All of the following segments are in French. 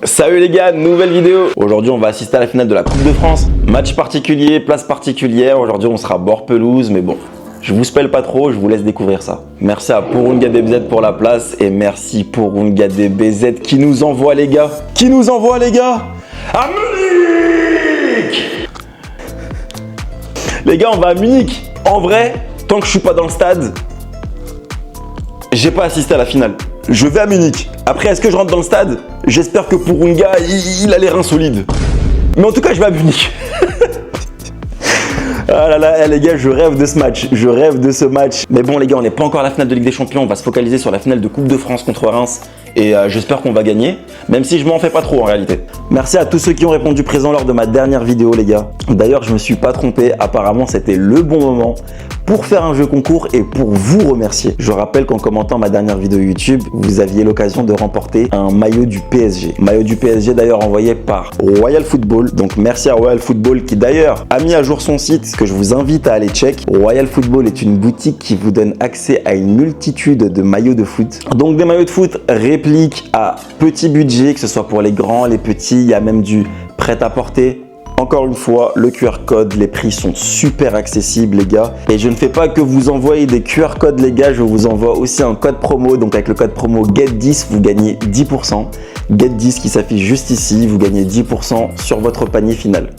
Salut les gars, nouvelle vidéo. Aujourd'hui on va assister à la finale de la Coupe de France. Match particulier, place particulière. Aujourd'hui on sera bord pelouse, mais bon, je vous spoil pas trop, je vous laisse découvrir ça. Merci à Purunga DBZ pour la place et merci Purunga DBZ qui nous envoie les gars. Qui nous envoie les gars à Munich. Les gars, on va à Munich. En vrai, tant que je suis pas dans le stade, j'ai pas assisté à la finale. Je vais à Munich. Après, est-ce que je rentre dans le stade? J'espère que Purunga, il a les reins solides. Mais en tout cas, je vais à Munich. Ah là là, les gars, je rêve de ce match. Je rêve de ce match. Mais bon, les gars, on n'est pas encore à la finale de Ligue des Champions. On va se focaliser sur la finale de Coupe de France contre Reims. Et j'espère qu'on va gagner, même si je m'en fais pas trop en réalité. Merci à tous ceux qui ont répondu présent lors de ma dernière vidéo, les gars. D'ailleurs, je me suis pas trompé. Apparemment, c'était le bon moment pour faire un jeu concours et pour vous remercier. Je rappelle qu'en commentant ma dernière vidéo YouTube, vous aviez l'occasion de remporter un maillot du PSG. Maillot du PSG d'ailleurs envoyé par Royal Football. Donc merci à Royal Football qui d'ailleurs a mis à jour son site que je vous invite à aller check. Royal Football est une boutique qui vous donne accès à une multitude de maillots de foot. Donc des maillots de foot répliques à petit budget, que ce soit pour les grands, les petits, il y a même du prêt-à-porter. Encore une fois, le QR code, les prix sont super accessibles les gars. Et je ne fais pas que vous envoyer des QR codes les gars, je vous envoie aussi un code promo. Donc avec le code promo GET10, vous gagnez 10%. GET10 qui s'affiche juste ici, vous gagnez 10% sur votre panier final.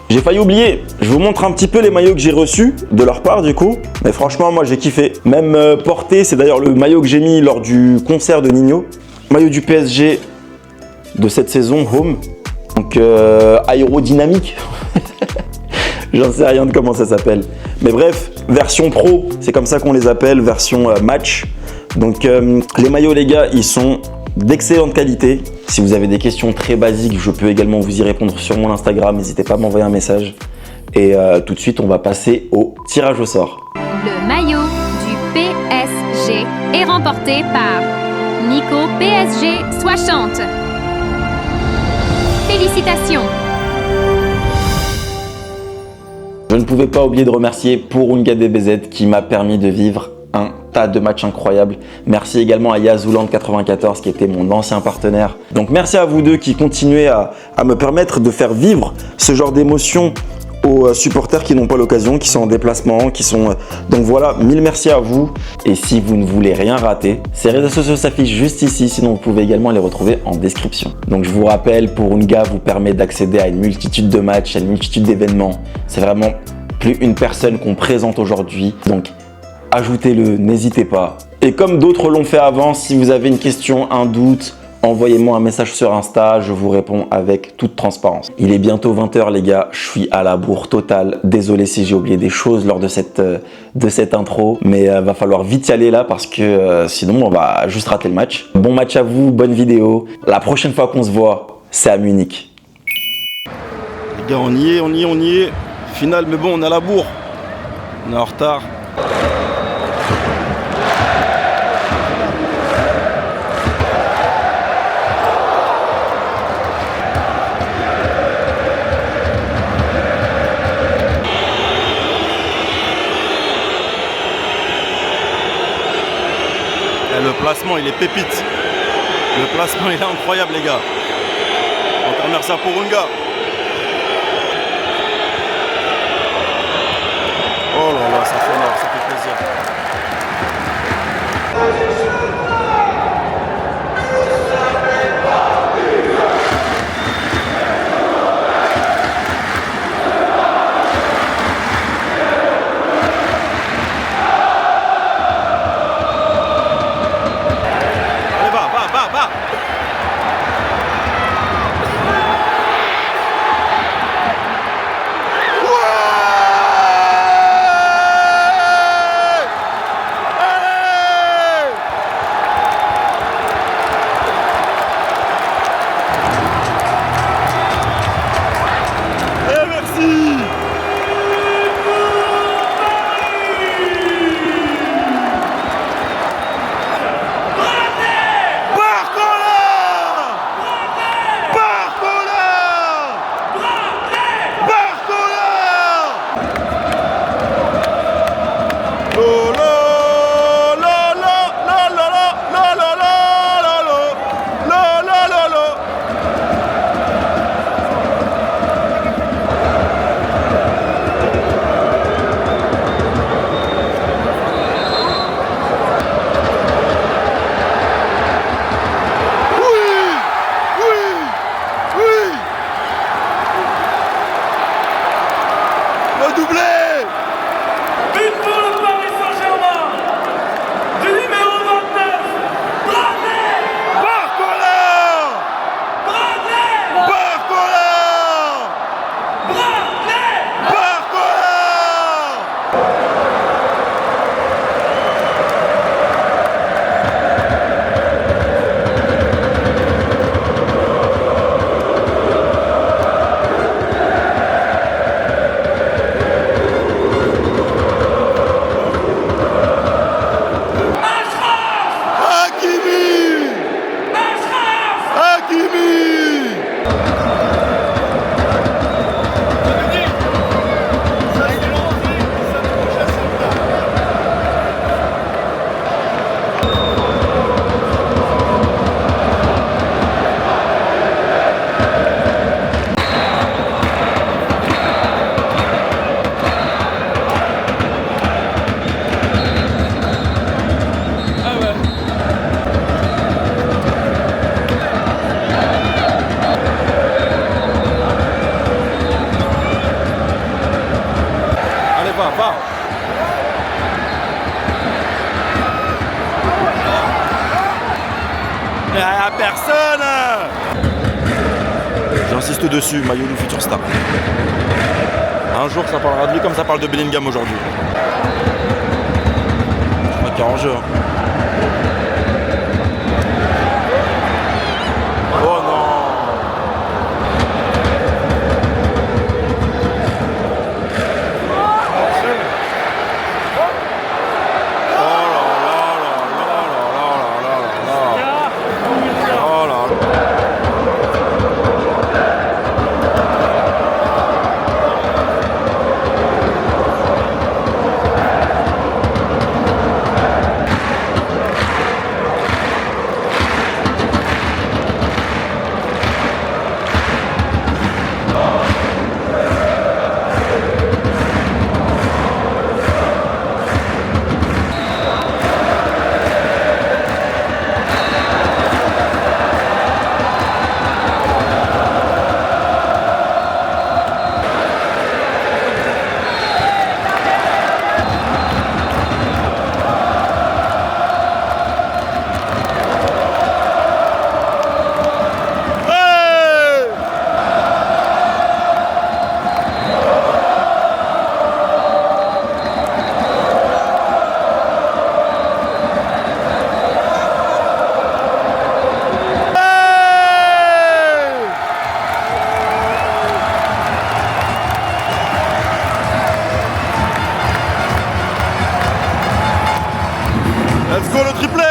J'ai failli oublier, je vous montre un petit peu les maillots que j'ai reçus de leur part du coup. Mais franchement, moi j'ai kiffé. Même porté, c'est d'ailleurs le maillot que j'ai mis lors du concert de Nino. Maillot du PSG de cette saison, Home. Donc aérodynamique, j'en sais rien de comment ça s'appelle. Mais bref, version pro, c'est comme ça qu'on les appelle, version match. Donc les maillots les gars, ils sont d'excellente qualité. Si vous avez des questions très basiques, je peux également vous y répondre sur mon Instagram. N'hésitez pas à m'envoyer un message. Et tout de suite, on va passer au tirage au sort. Le maillot du PSG est remporté par Nico PSG 60. Félicitations! Je ne pouvais pas oublier de remercier Purunga DBZ qui m'a permis de vivre un tas de matchs incroyables. Merci également à Yazouland94 qui était mon ancien partenaire. Donc merci à vous deux qui continuez à me permettre de faire vivre ce genre d'émotions aux supporters qui n'ont pas l'occasion, qui sont en déplacement, qui sont... Donc voilà, mille merci à vous. Et si vous ne voulez rien rater, ces réseaux sociaux s'affichent juste ici, sinon vous pouvez également les retrouver en description. Donc je vous rappelle, Purunga vous permet d'accéder à une multitude de matchs, à une multitude d'événements. C'est vraiment plus une personne qu'on présente aujourd'hui. Donc ajoutez-le, n'hésitez pas. Et comme d'autres l'ont fait avant, si vous avez une question, un doute, envoyez-moi un message sur Insta, je vous réponds avec toute transparence. Il est bientôt 20 h les gars, je suis à la bourre totale. Désolé si j'ai oublié des choses lors de cette intro, mais va falloir vite y aller là parce que sinon on va juste rater le match. Bon match à vous, bonne vidéo. La prochaine fois qu'on se voit, c'est à Munich. Les gars, on y est. Finale, mais bon, on est à la bourre. On est en retard. Le placement, il est pépite. Le placement, il est incroyable, les gars. On remercie à Purunga. Oh là là, ça fait honneur, ça fait plaisir. j'insiste dessus, maillot du futur star. Un jour ça parlera de lui comme ça parle de Bellingham aujourd'hui. Je crois qu'il y a enjeu. Oh non. Let's go le triplé.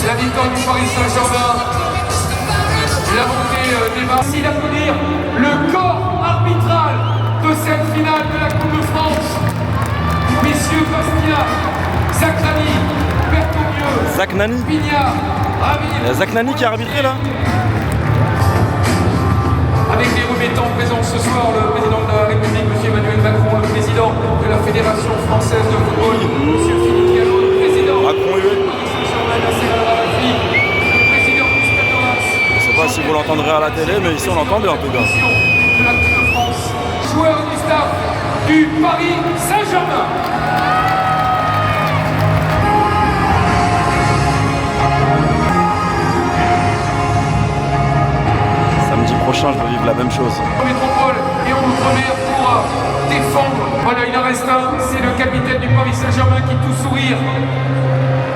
La victoire du Paris Saint-Germain, la montée des barres. Merci d'applaudir le corps arbitral de cette finale de la Coupe de France. Messieurs Bastia, Zagnani, Bertomieux, Zagnani. Pignard, Il y a Zagnani qui a arbitré là. Avec les remettants présents ce soir, le président de la République, M. Emmanuel Macron, le président de la Fédération française de football, M. Philippe Gallo, le président Macron, du Paris Saint-Germain, Nasser Al-Khelaifi, le président du Stade de Reims. Je sais pas si vous l'entendrez à la télé, mais ici on l'entend bien en tout cas. De la Coupe de France, joueur du staff du Paris Saint-Germain. Samedi prochain, je vais vivre la même chose. En métropole et en outre-mer pour défendre. Voilà, il en reste un, c'est le capitaine du Paris Saint-Germain qui tout sourire.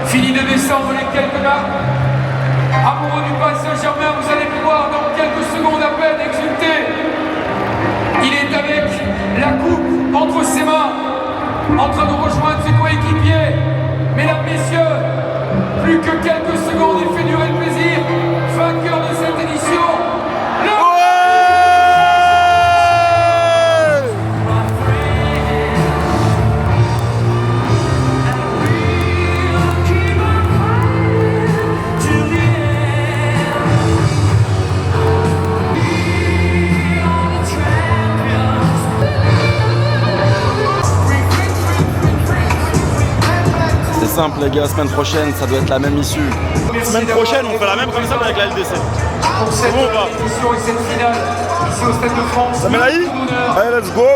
Fini de descendre les quelques nappes. Amoureux du Paris Saint-Germain, vous allez pouvoir dans quelques secondes à peine exulter. Il est avec la coupe entre ses mains, en train de rejoindre ses coéquipiers. Mesdames, messieurs, plus que quelques secondes, il fait durer le plaisir. Vainqueur de cette édition. Simple les gars, semaine prochaine ça doit être la même issue. Semaine prochaine on fait la même comme ça avec la LDC. Pour cette édition et cette finale ici au Stade de France. Ça met la i? Allez let's go.